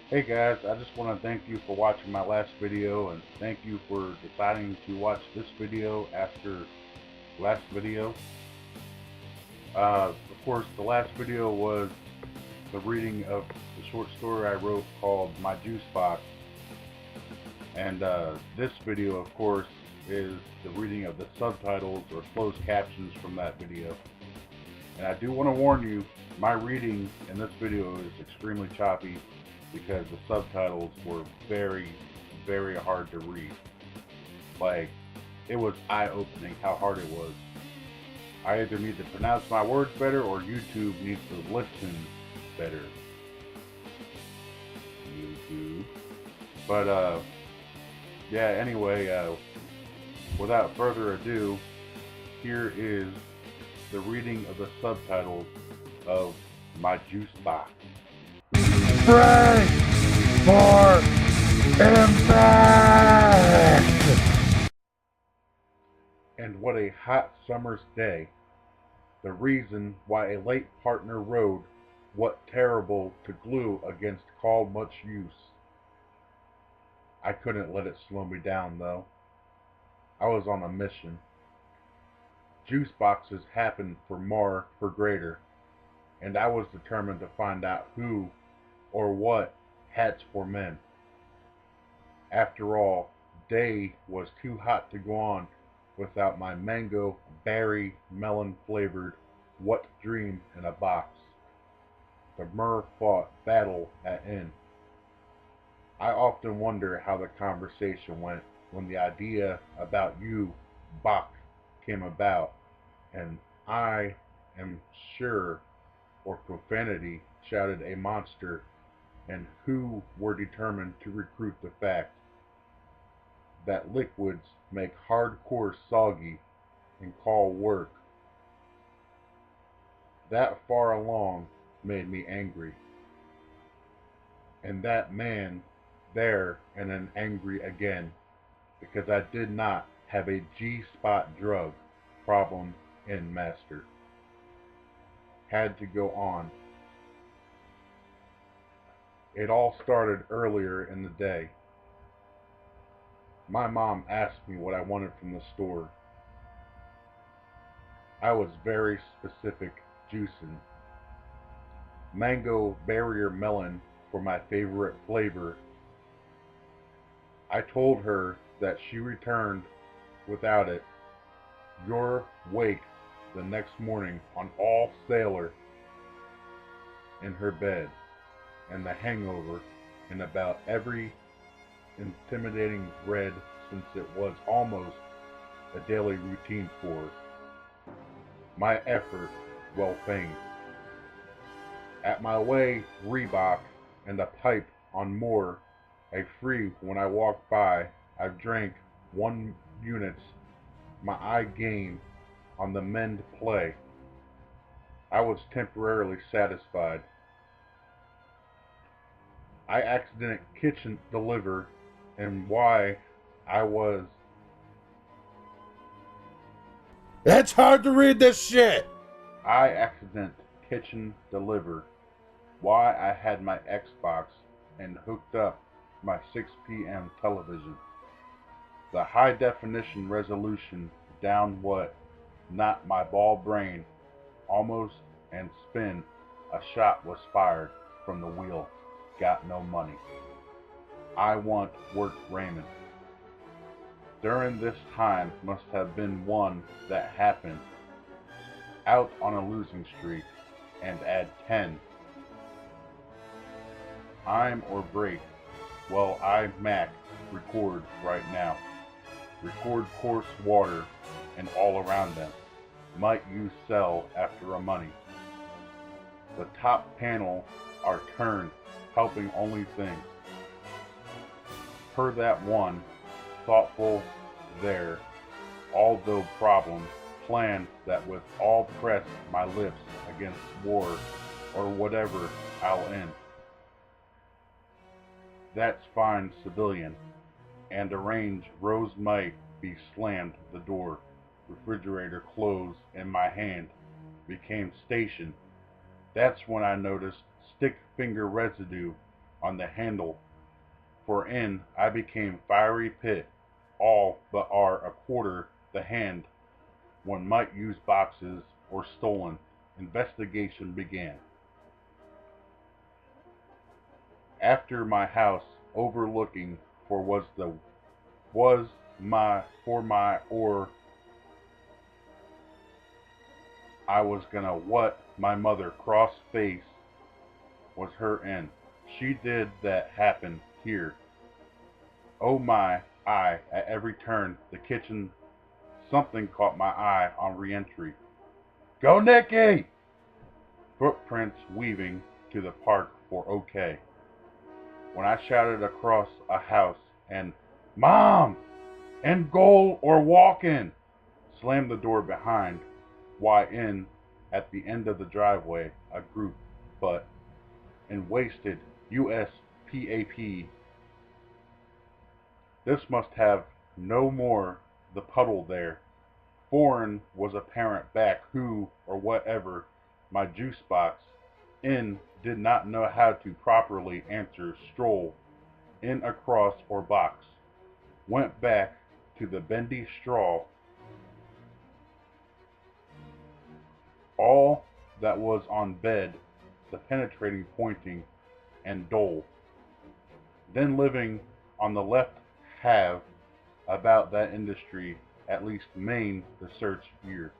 Hey guys, I just want to thank you for watching my last video and thank you for deciding to watch this video after last video. Of course, the last video was the reading of the short story I wrote called My Juice Box. And this video, of course, is the reading of the subtitles or closed captions from that video. And I do want to warn you, my reading in this video is extremely choppy because the subtitles were very, very hard to read. Like, it was eye-opening how hard it was. I either need to pronounce my words better or YouTube needs to listen better. YouTube. But, yeah, anyway, without further ado, here is the reading of the subtitles of My Juice Box. Pray for impact! And what a hot summer's day. The reason why a late partner rode, what terrible to glue against call much use. I couldn't let it slow me down though. I was on a mission. Juice boxes happen for more, for greater, and I was determined to find out who or what hats for men. After all, day was too hot to go on without my mango, berry, melon flavored what dream in a box. The myrrh fought battle at end. I often wonder how the conversation went when the idea about you, Bach, came about, and I am sure, or profanity, shouted a monster, and who were determined to recruit the fact that liquids make hardcore soggy and call work. That far along made me angry. And that man there and then angry again because I did not have a G-spot drug problem in master. Had to go on. It all started earlier in the day. My mom asked me what I wanted from the store. I was very specific, juicing. Mango barrier melon for my favorite flavor. I told her that she returned without it. Your wake the next morning on all sailor in her bed, and the hangover in about every intimidating red since it was almost a daily routine for her. My effort well feigned. At my way, Reebok and a pipe on more, a free when I walked by, I drank 1 units, my eye game on the men to play. I was temporarily satisfied. I accident kitchen deliver and why I was It's hard to read this shit! I accident kitchen deliver why I had my Xbox and hooked up my 6 p.m. television. The high definition resolution down what not my ball brain almost and spin a shot was fired from the wheel. Got no money. I want work Raymond. During this time must have been one that happened out on a losing streak and add 10. I'm or break. Well, I Mac record right now. Record coarse water and all around them. Might you sell after a money. The top panel are turned, helping only things. Per that one, thoughtful there, although problem, plan that with all press my lips against war or whatever I'll end. That's fine civilian, and arrange Rose might be slammed the door, refrigerator closed and my hand became station. That's when I noticed stick finger residue on the handle, for in I became fiery pit, all but are a quarter the hand one might use boxes or stolen. Investigation began. After my house overlooking was my for my or I was gonna what my mother cross face was her in. She did that happen here. Oh my eye at every turn the kitchen something caught my eye on re-entry. Go Nicky! Footprints weaving to the park for okay. When I shouted across a house and Mom! In goal or walk in! Slammed the door behind. Why in at the end of the driveway a group but in wasted USPAP. This must have no more the puddle there. Foreign was a parent back who or whatever my juice box in did not know how to properly answer stroll in across or box. Went back to the bendy straw. All that was on bed, the penetrating pointing and dole. Then living on the left have about that industry, at least main the search here.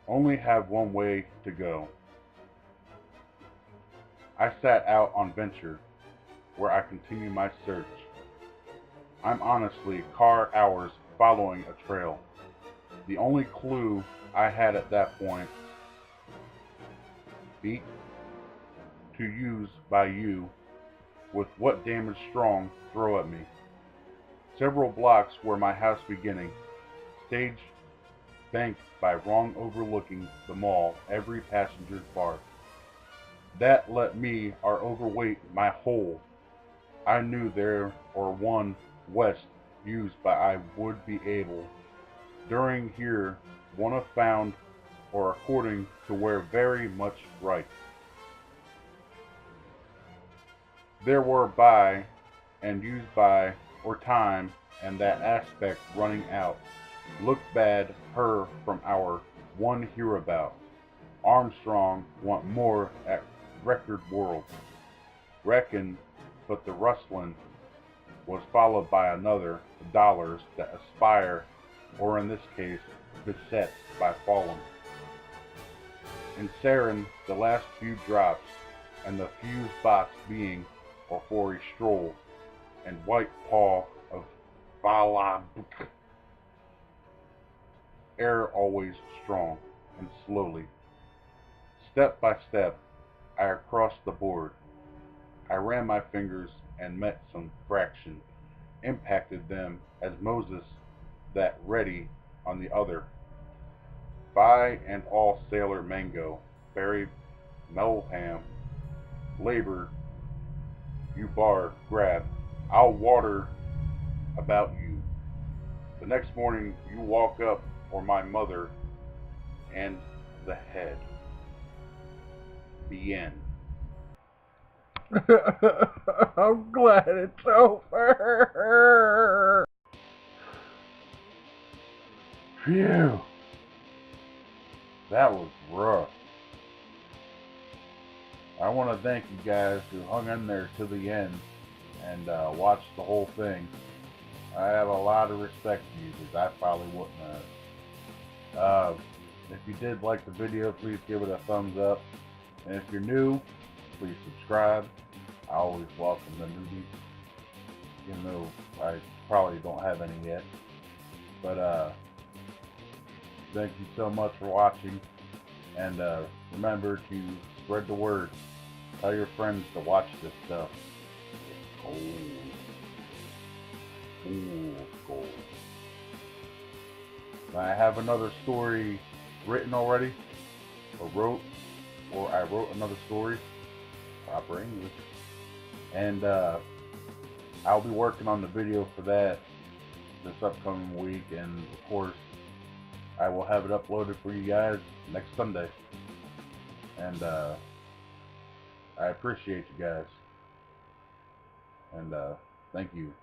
Only have one way to go. I sat out on venture, where I continue my search. I'm honestly car hours following a trail. The only clue I had at that point, beat to use by you, with what damage strong throw at me. Several blocks were my house beginning, stage banked by wrong overlooking the mall, every passenger's bar. That let me are overweight my whole. I knew there or one west used by I would be able. During here, one of found or according to where very much right. There were by and used by or time and that aspect running out. Looked bad her from our one hereabout. Armstrong want more at record world. Reckon, but the rustling was followed by another dollars that aspire, or in this case, beset by fallen. In Sarin, the last few drops, and the fuse box being, or for a stroll, and white paw of Balabuk. Air always strong, and slowly. Step by step, I crossed the board. I ran my fingers and met some fraction, impacted them as Moses that ready on the other. By and all sailor mango, berry, melham, labor, you bar, grab, I'll water about you. The next morning you walk up or my mother and the head. The end. I'm glad it's over. Phew. That was rough. I want to thank you guys who hung in there to the end and watched the whole thing. I have a lot of respect for you because I probably wouldn't have. If you did like the video, please give it a thumbs up. And if you're new, please subscribe. I always welcome the newbies, even though I probably don't have any yet. But thank you so much for watching. And remember to spread the word. Tell your friends to watch this stuff. It's gold. Ooh, it's gold. I have another story written already, I wrote another story, proper English, and I'll be working on the video for that this upcoming week, and of course I will have it uploaded for you guys next Sunday, and I appreciate you guys. And thank you.